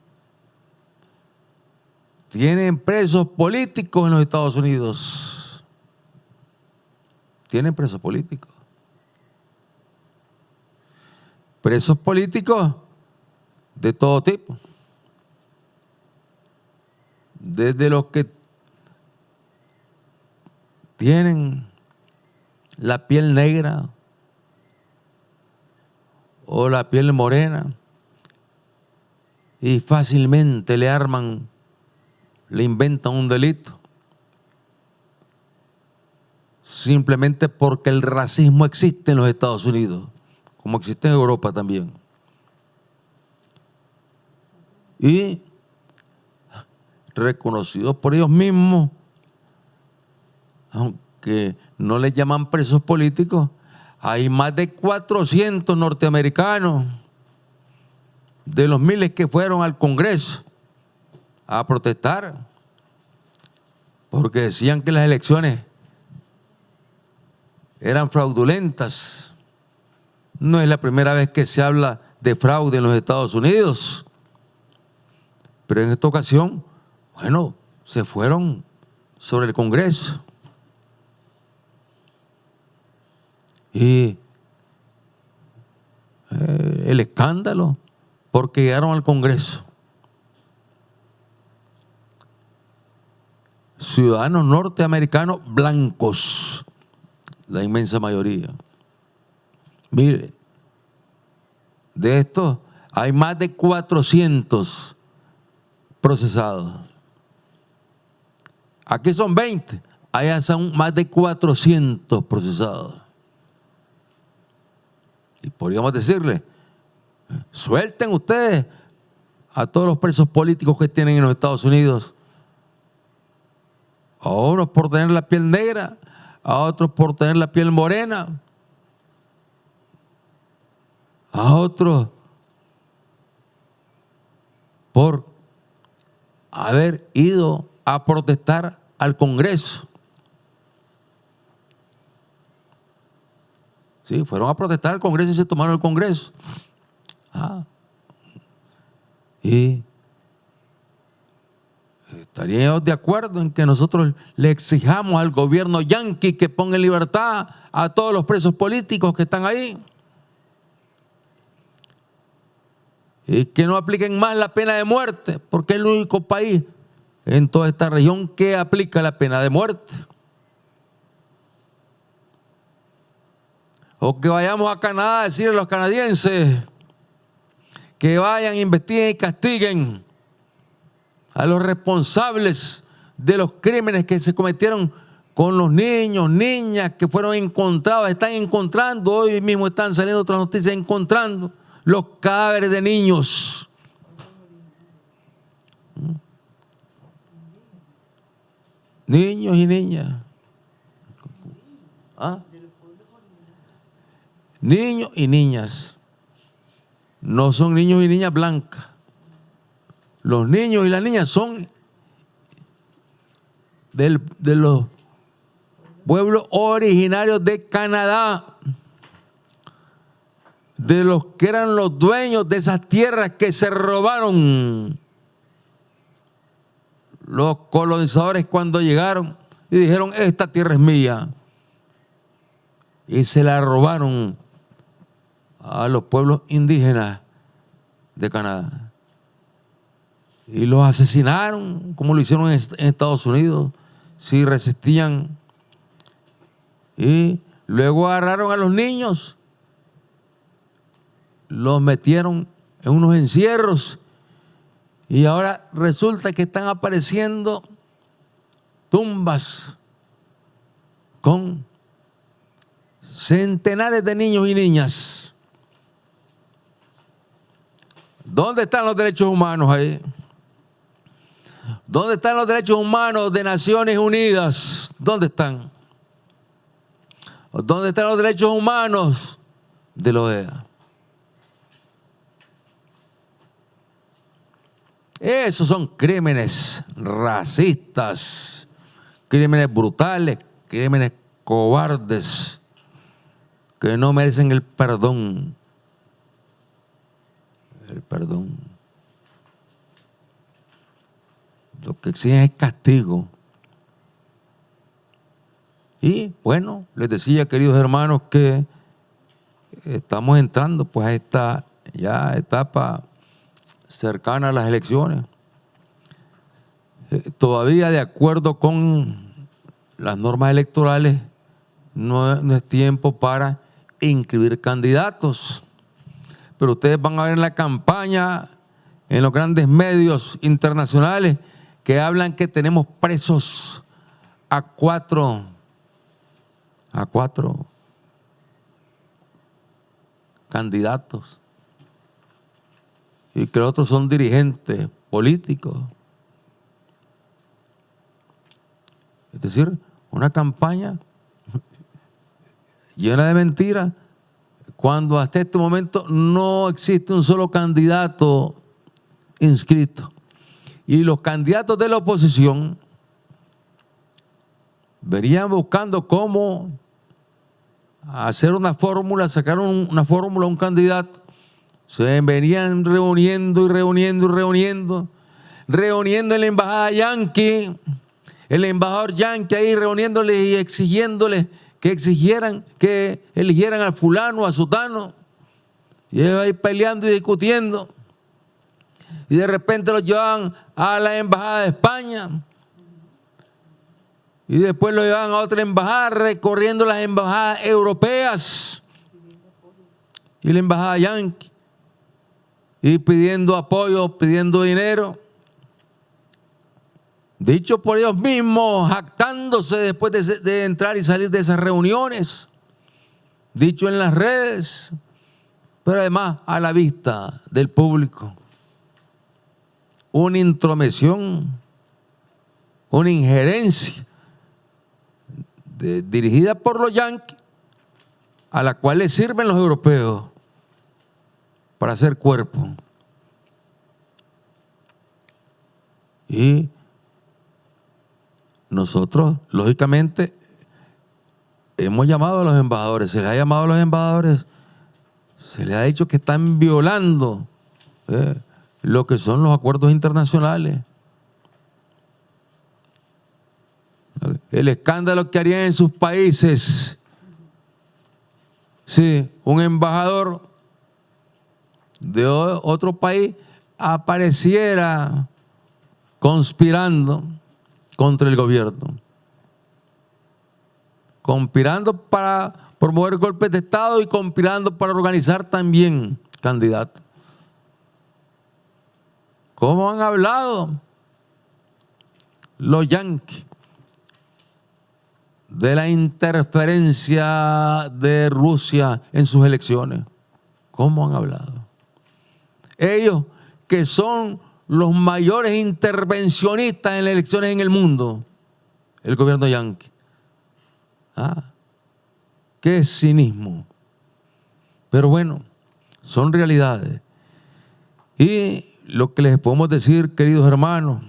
tienen presos políticos en los Estados Unidos. Tienen presos políticos. Presos políticos de todo tipo. Desde los que tienen la piel negra o la piel morena y fácilmente le inventan un delito simplemente porque el racismo existe en los Estados Unidos. como existe en Europa también. Y reconocidos por ellos mismos, aunque no les llaman presos políticos, hay más de 400 norteamericanos de los miles que fueron al Congreso a protestar porque decían que las elecciones eran fraudulentas. No es la primera vez que se habla de fraude en los Estados Unidos, pero en esta ocasión, bueno, se fueron sobre el Congreso. Y el escándalo, porque llegaron al Congreso ciudadanos norteamericanos blancos, la inmensa mayoría. Mire, de estos hay más de 400 procesados. Aquí son 20, allá son más de 400 procesados. Y podríamos decirle, suelten ustedes a todos los presos políticos que tienen en los Estados Unidos. A unos por tener la piel negra, a otros por tener la piel morena, a otros por haber ido a protestar al Congreso. Sí, fueron a protestar al Congreso y se tomaron el Congreso. Y estarían ellos de acuerdo en que nosotros le exijamos al gobierno yanqui que ponga en libertad a todos los presos políticos que están ahí y que no apliquen más la pena de muerte, porque es el único país en toda esta región que aplica la pena de muerte. O que vayamos a Canadá a decirle a los canadienses que vayan, investiguen y castiguen a los responsables de los crímenes que se cometieron con los niños, niñas que fueron encontrados, están encontrando, hoy mismo están saliendo otras noticias, encontrando los cadáveres de niños. Niños y niñas. ¿Ah? Niños y niñas. No son niños y niñas blancas. Los niños y las niñas son de los pueblos originarios de Canadá, de los que eran los dueños de esas tierras que se robaron los colonizadores cuando llegaron y dijeron: esta tierra es mía, y se la robaron a los pueblos indígenas de Canadá. Y los asesinaron, como lo hicieron en Estados Unidos, si resistían. Y luego agarraron a los niños, los metieron en unos encierros. Y ahora resulta que están apareciendo tumbas con centenares de niños y niñas. ¿Dónde están los derechos humanos ahí? ¿Dónde están los derechos humanos de Naciones Unidas? ¿Dónde están? ¿Dónde están los derechos humanos de la OEA? Esos son crímenes racistas, crímenes brutales, crímenes cobardes que no merecen el perdón. El perdón. Lo que exigen es castigo. Y bueno, les decía, queridos hermanos, que estamos entrando pues a esta ya etapa cercana a las elecciones. Todavía, de acuerdo con las normas electorales, no es tiempo para inscribir candidatos. Pero ustedes van a ver en la campaña, en los grandes medios internacionales, que hablan que tenemos presos a cuatro candidatos y que los otros son dirigentes políticos. Es decir, una campaña llena de mentiras, cuando hasta este momento no existe un solo candidato inscrito. Y los candidatos de la oposición venían buscando cómo hacer una fórmula, sacar una fórmula a un candidato. Se venían reuniendo en la embajada yanqui, el embajador yanqui ahí reuniéndole y exigiéndole que eligieran al fulano, a sutano, y ellos ahí peleando y discutiendo, y de repente los llevaban a la embajada de España, y después lo llevaban a otra embajada, recorriendo las embajadas europeas y la embajada yanqui, y pidiendo apoyo, pidiendo dinero. Dicho por ellos mismos, jactándose después de entrar y salir de esas reuniones, dicho en las redes, pero además a la vista del público. Una intromisión, una injerencia dirigida por los yanquis, a la cual les sirven los europeos para hacer cuerpo. Y nosotros, lógicamente, hemos llamado a los embajadores, se les ha llamado a los embajadores, se les ha dicho que están violando lo que son los acuerdos internacionales. El escándalo que harían en sus países si un embajador de otro país apareciera conspirando contra el gobierno, conspirando para promover golpes de Estado y conspirando para organizar también candidatos. ¿Cómo han hablado los yanquis de la interferencia de Rusia en sus elecciones? ¿Cómo han hablado? Ellos que son los mayores intervencionistas en las elecciones en el mundo, el gobierno yanqui. Qué cinismo. Pero bueno, son realidades. Y lo que les podemos decir, queridos hermanos,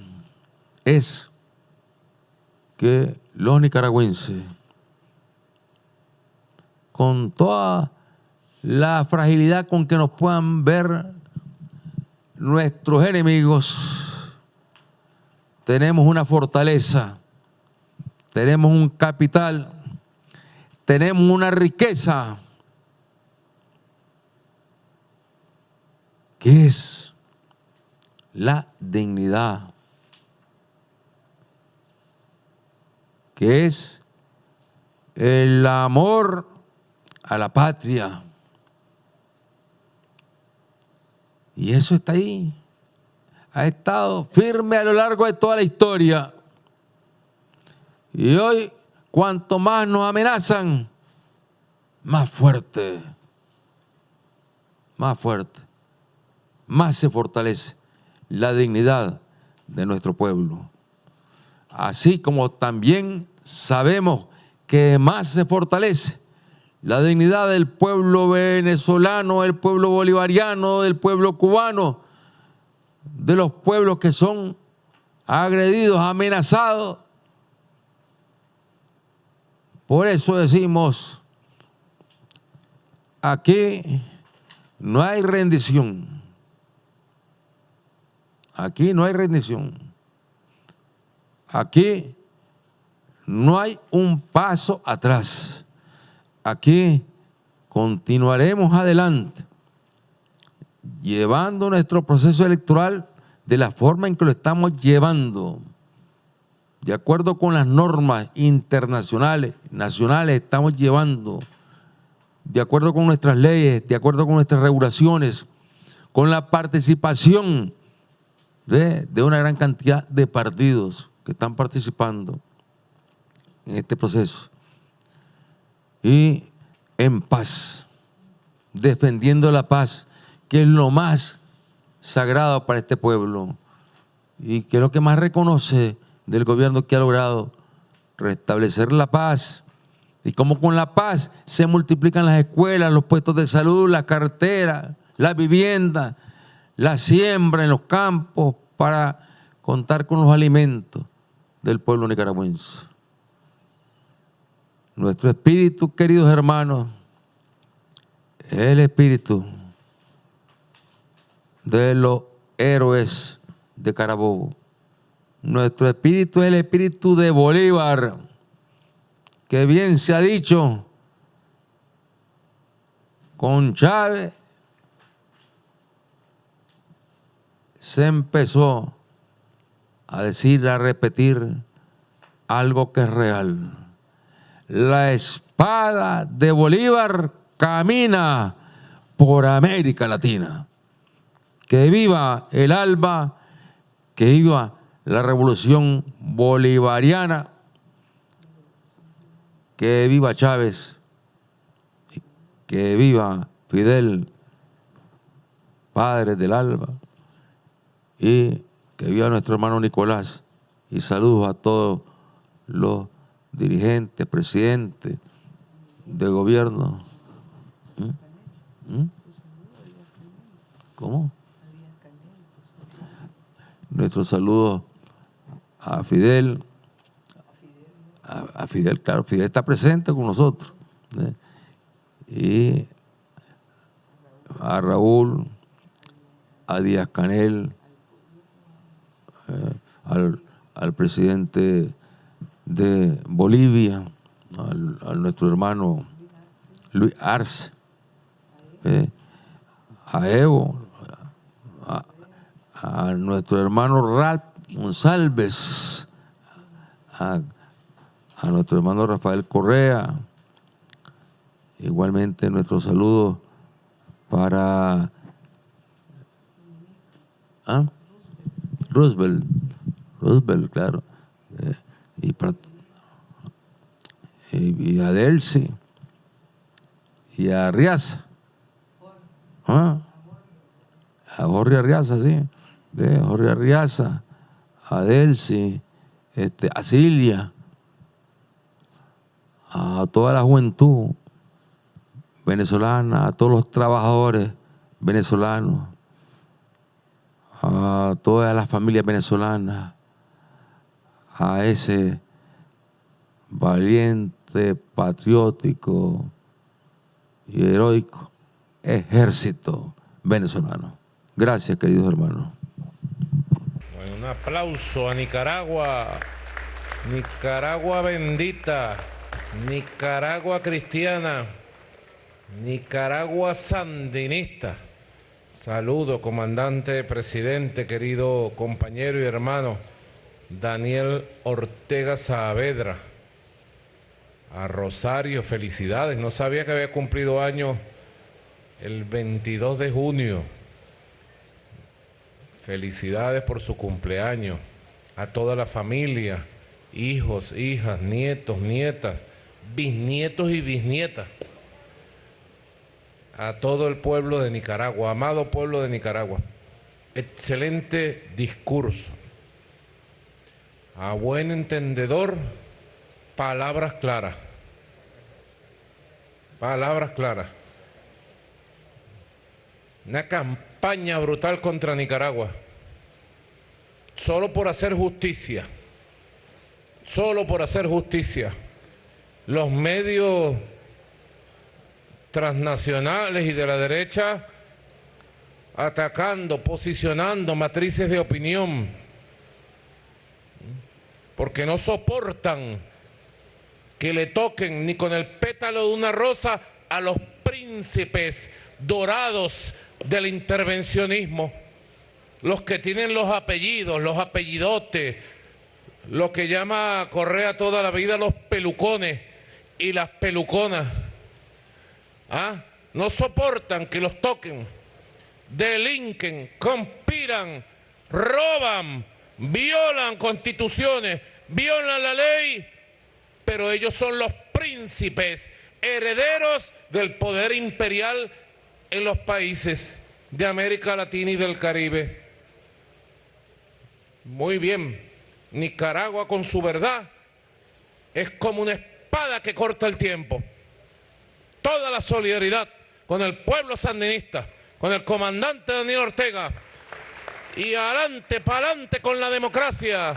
es que los nicaragüenses, con toda la fragilidad con que nos puedan ver nuestros enemigos, tenemos una fortaleza, tenemos un capital, tenemos una riqueza que es la dignidad, que es el amor a la patria. Y eso está ahí. Ha estado firme a lo largo de toda la historia. Y hoy, cuanto más nos amenazan, más fuerte, más se fortalece la dignidad de nuestro pueblo. Así como también sabemos que más se fortalece la dignidad del pueblo venezolano, del pueblo bolivariano, del pueblo cubano, de los pueblos que son agredidos, amenazados. Por eso decimos, aquí no hay rendición. Aquí no hay rendición. Aquí no hay un paso atrás. Aquí continuaremos adelante, llevando nuestro proceso electoral de la forma en que lo estamos llevando, de acuerdo con las normas internacionales, nacionales, estamos llevando, de acuerdo con nuestras leyes, de acuerdo con nuestras regulaciones, con la participación de una gran cantidad de partidos que están participando en este proceso. Y en paz, defendiendo la paz, que es lo más sagrado para este pueblo y que es lo que más reconoce del gobierno que ha logrado restablecer la paz. Y cómo con la paz se multiplican las escuelas, los puestos de salud, las carreteras, la vivienda, la siembra en los campos para contar con los alimentos del pueblo nicaragüense. Nuestro espíritu, queridos hermanos, es el espíritu de los héroes de Carabobo. Nuestro espíritu es el espíritu de Bolívar, que bien se ha dicho, con Chávez se empezó a decir, a repetir algo que es real. La espada de Bolívar camina por América Latina. Que viva el ALBA, que viva la revolución bolivariana, que viva Chávez, que viva Fidel, padre del ALBA, y que viva nuestro hermano Nicolás. Y saludos a todos los dirigentes, presidentes de gobierno. ¿Cómo? Nuestros saludos a Fidel. A Fidel, claro, Fidel está presente con nosotros. Y a Raúl, a Díaz Canel, al presidente de Bolivia, a nuestro hermano Luis Arce, a Evo, a nuestro hermano Ralph González, a nuestro hermano Rafael Correa. Igualmente nuestro saludo para Roosevelt, claro, y a Delcy y a Arriaza, a Jorge Arriaza, sí, Jorge Arriaza, a Delcy, a Cilia, a toda la juventud venezolana, a todos los trabajadores venezolanos, a todas las familias venezolanas, a ese valiente, patriótico y heroico ejército venezolano. Gracias, queridos hermanos. Bueno, un aplauso a Nicaragua, Nicaragua bendita, Nicaragua cristiana, Nicaragua sandinista. Saludo, comandante, presidente, querido compañero y hermano Daniel Ortega Saavedra. A Rosario, felicidades. No sabía que había cumplido años el 22 de junio. Felicidades por su cumpleaños. A toda la familia, hijos, hijas, nietos, nietas, bisnietos y bisnietas. A todo el pueblo de Nicaragua, amado pueblo de Nicaragua. Excelente discurso. A buen entendedor, palabras claras. Palabras claras. Una campaña brutal contra Nicaragua. Solo por hacer justicia. Solo por hacer justicia. Los medios transnacionales y de la derecha atacando, posicionando matrices de opinión, porque no soportan que le toquen ni con el pétalo de una rosa a los príncipes dorados del intervencionismo, los que tienen los apellidos, los apellidotes, lo que llama Correa toda la vida los pelucones y las peluconas. No soportan que los toquen, delinquen, conspiran, roban, violan constituciones, violan la ley, pero ellos son los príncipes herederos del poder imperial en los países de América Latina y del Caribe. Muy bien, Nicaragua con su verdad es como una espada que corta el tiempo. Toda la solidaridad con el pueblo sandinista, con el comandante Daniel Ortega, y adelante, para adelante con la democracia.